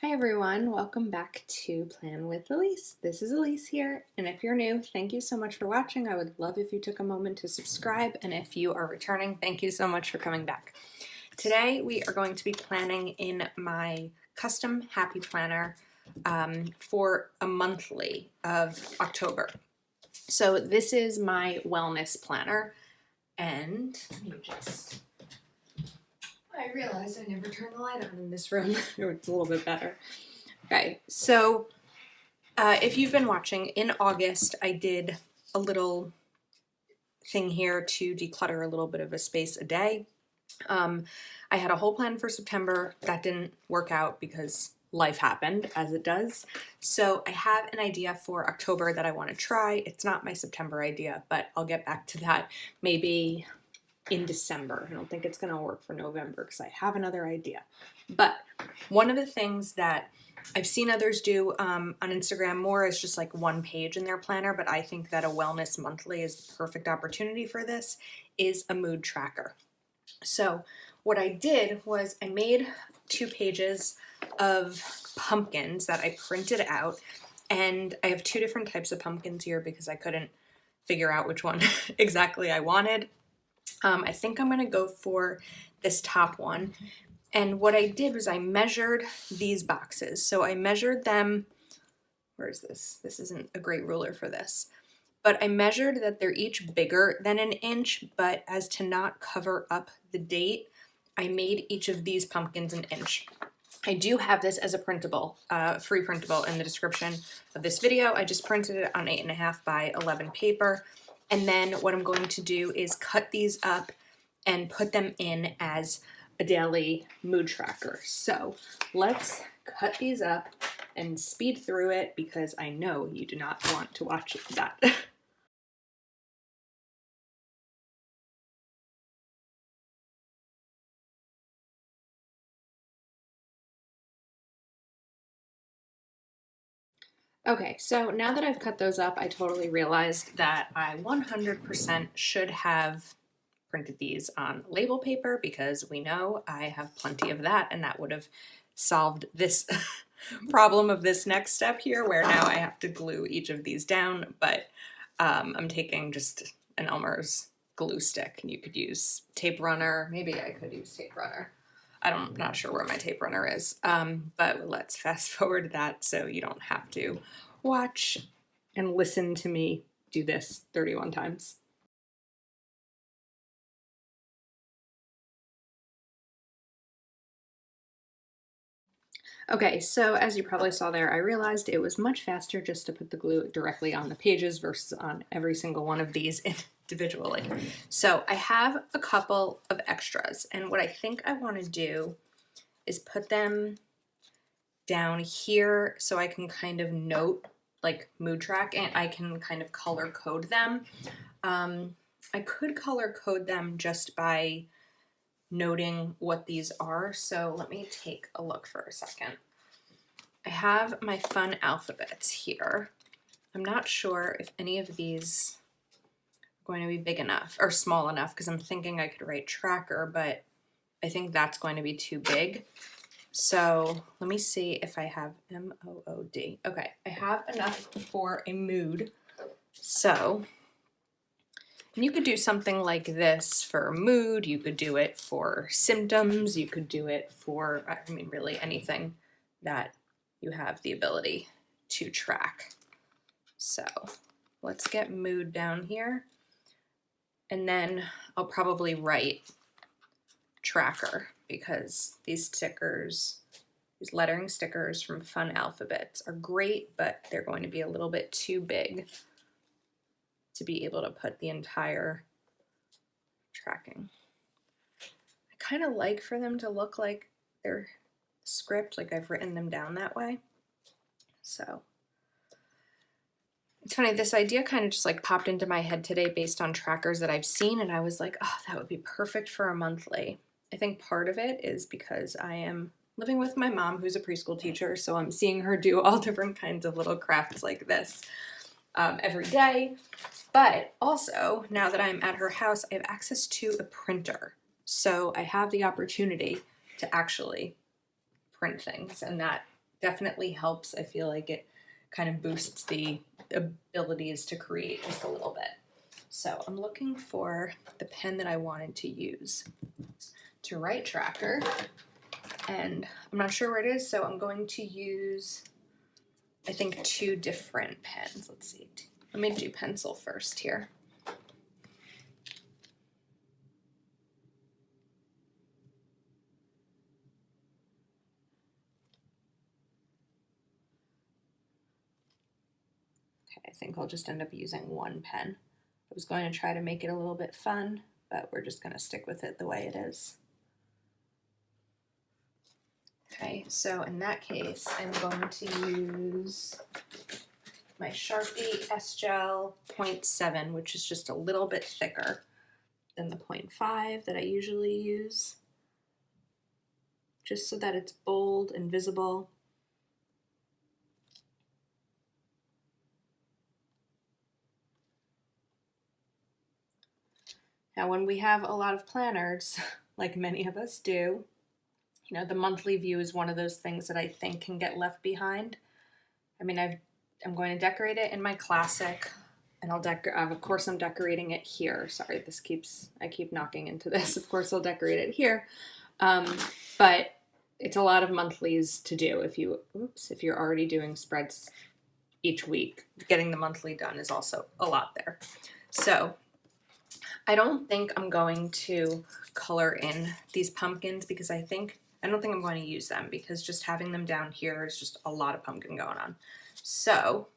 Hi everyone, welcome back to Plan with Elise. This is Elise here, and if you're new, thank you so much for watching. I would love if you took a moment to subscribe, and if you are returning, thank you so much for coming back. Today we are going to be planning in my custom happy planner for a monthly of October. So this is my wellness planner, and let me just I realized I never turned the light on in this room. It's a little bit better. Okay, so if you've been watching, in August I did a little thing here to declutter a little bit of a space a day. I had a whole plan for September. That didn't work out because life happened, as it does. So I have an idea for October that I want to try. It's not my September idea, but I'll get back to that maybe in December. I don't think it's going to work for November because I have another idea. But one of the things that I've seen others do on Instagram more is just like one page in their planner, but I think that a wellness monthly is the perfect opportunity for this, is a mood tracker. So what I did was I made 2 pages of pumpkins that I printed out, and I have 2 different types of pumpkins here because I couldn't figure out which one exactly I wanted. I think I'm going to go for this top one. And what I did was I measured these boxes. So I measured them. Where is this? This isn't a great ruler for this. But I measured that they're each bigger than an inch, but as to not cover up the date, I made each of these pumpkins an inch. I do have this as a printable, free printable in the description of this video. I just printed it on 8.5 by 11 paper. And then what I'm going to do is cut these up and put them in as a daily mood tracker. So let's cut these up and speed through it because I know you do not want to watch that. Okay, so now that I've cut those up, I totally realized that I 100% should have printed these on label paper because we know I have plenty of that, and that would have solved this problem of this next step here where now I have to glue each of these down, but I'm taking just an Elmer's glue stick, and you could use tape runner. Maybe I could use tape runner. I'm not sure where my tape runner is, but let's fast forward that so you don't have to watch and listen to me do this 31 times. Okay, so as you probably saw there, I realized it was much faster just to put the glue directly on the pages versus on every single one of these individually. So I have a couple of extras, and what I think I want to do is put them down here so I can kind of note like mood track, and I can kind of color code them. I could color code them just by noting what these are. So let me take a look for a second. I have my fun alphabets here. I'm not sure if any of these are going to be big enough or small enough because I'm thinking I could write tracker, but I think that's going to be too big. So let me see if I have MOOD. Okay, I have enough for a mood. So, and you could do something like this for mood. You could do it for symptoms. You could do it for, I mean, really anything that you have the ability to track. So let's get mood down here. And then I'll probably write tracker because these stickers, these lettering stickers from Fun Alphabets are great, but they're going to be a little bit too big to be able to put the entire tracking. I kind of like for them to look like they're script, like I've written them down that way. So it's funny, this idea kind of just like popped into my head today based on trackers that I've seen, and I was like, oh, that would be perfect for a monthly. I think part of it is because I am living with my mom, who's a preschool teacher, so I'm seeing her do all different kinds of little crafts like this every day. But also, now that I'm at her house, I have access to a printer. So I have the opportunity to actually print things, and that definitely helps. I feel like it kind of boosts the abilities to create just a little bit. So I'm looking for the pen that I wanted to use to write tracker, and I'm not sure where it is, so I'm going to use, I think, 2 different pens. Let's see. Let me do pencil first here. Okay, I think I'll just end up using 1 pen. I was going to try to make it a little bit fun, but we're just going to stick with it the way it is. Okay, so in that case, I'm going to use my Sharpie S-Gel 0.7, which is just a little bit thicker than the 0.5 that I usually use, just so that it's bold and visible. Now, when we have a lot of planners, like many of us do, you know, the monthly view is one of those things that I think can get left behind. I mean, I'm going to decorate it in my classic, and of course I'm decorating it here. Sorry, I keep knocking into this. Of course I'll decorate it here. But it's a lot of monthlies to do if you're already doing spreads each week. Getting the monthly done is also a lot there. So I don't think I'm going to color in these pumpkins because I don't think I'm going to use them, because just having them down here is just a lot of pumpkin going on. So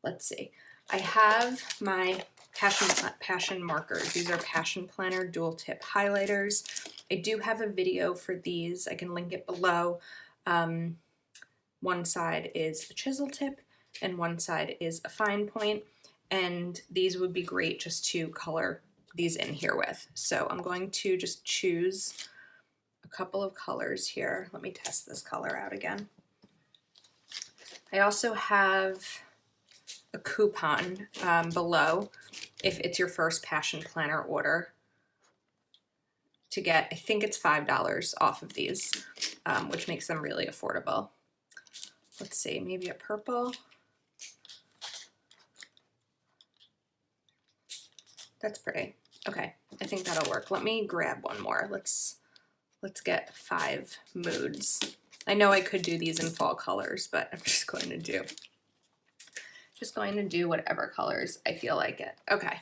let's see. I have my passion markers. These are Passion Planner dual tip highlighters. I do have a video for these. I can link it below. One side is a chisel tip and one side is a fine point. And these would be great just to color these in here with. So I'm going to just choose a couple of colors here. Let me test this color out again. I also have a coupon below if it's your first Passion Planner order to get, I think it's $5 off of these, which makes them really affordable. Let's see, maybe a purple. That's pretty. Okay, I think that'll work. Let me grab one more. Let's get 5 moods. I know I could do these in fall colors, but I'm just going to do whatever colors I feel like it. Okay.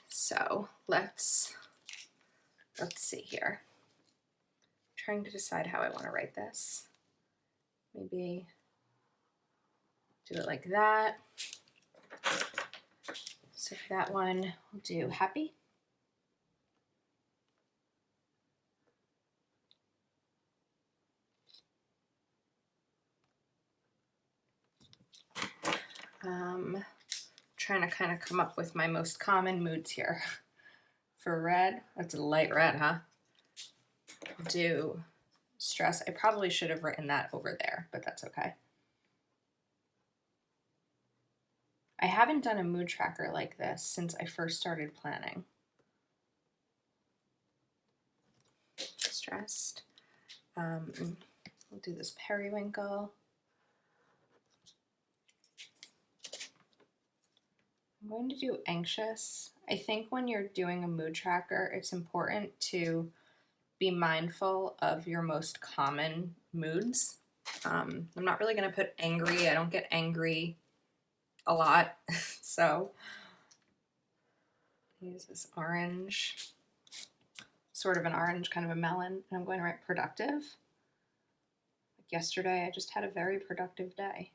So let's see here. I'm trying to decide how I want to write this. Maybe do it like that. So for that one, we'll do happy. Trying to kind of come up with my most common moods here. For red, that's a light red, huh? I'll do stress. I probably should have written that over there, but that's okay. I haven't done a mood tracker like this since I first started planning. Stressed. We'll do this periwinkle. I'm going to do anxious. I think when you're doing a mood tracker, it's important to be mindful of your most common moods. I'm not really going to put angry. I don't get angry a lot. So use this orange, sort of an orange, kind of a melon, and I'm going to write productive. Like yesterday, I just had a very productive day.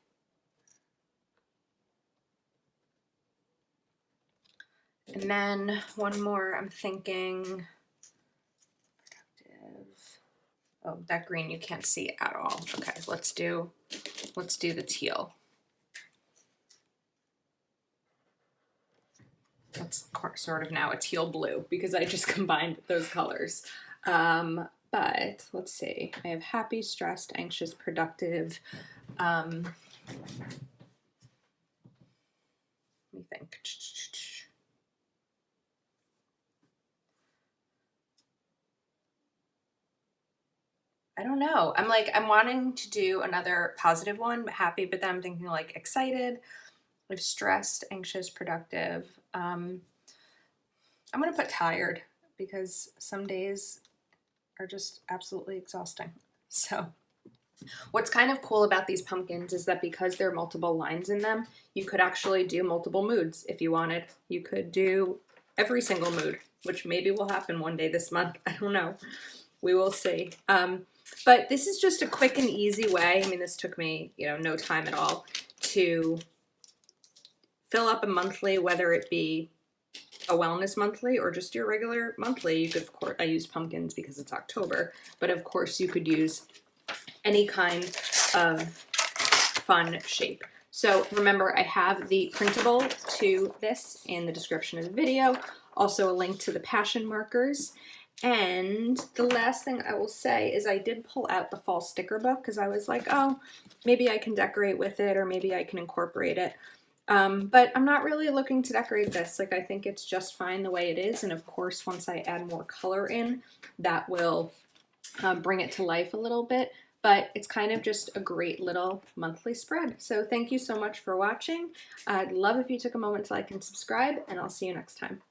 And then one more, I'm thinking, productive. Oh, that green you can't see at all. Okay, let's do the teal. That's sort of now a teal blue because I just combined those colors. But let's see, I have happy, stressed, anxious, productive. Let me think. I don't know. I'm wanting to do another positive one, but happy, but then I'm thinking like excited, if stressed, anxious, productive. I'm gonna put tired because some days are just absolutely exhausting. So what's kind of cool about these pumpkins is that because there are multiple lines in them, you could actually do multiple moods if you wanted. You could do every single mood, which maybe will happen one day this month. I don't know. We will see. But this is just a quick and easy way. I mean, this took me, no time at all to fill up a monthly, whether it be a wellness monthly or just your regular monthly. You could, of course, I use pumpkins because it's October, but of course you could use any kind of fun shape. So remember, I have the printable to this in the description of the video, also a link to the passion markers. And the last thing I will say is I did pull out the fall sticker book because I was like, oh, maybe I can decorate with it or maybe I can incorporate it. But I'm not really looking to decorate this. Like, I think it's just fine the way it is. And of course, once I add more color in, that will bring it to life a little bit. But it's kind of just a great little monthly spread. So thank you so much for watching. I'd love if you took a moment to like and subscribe, and I'll see you next time.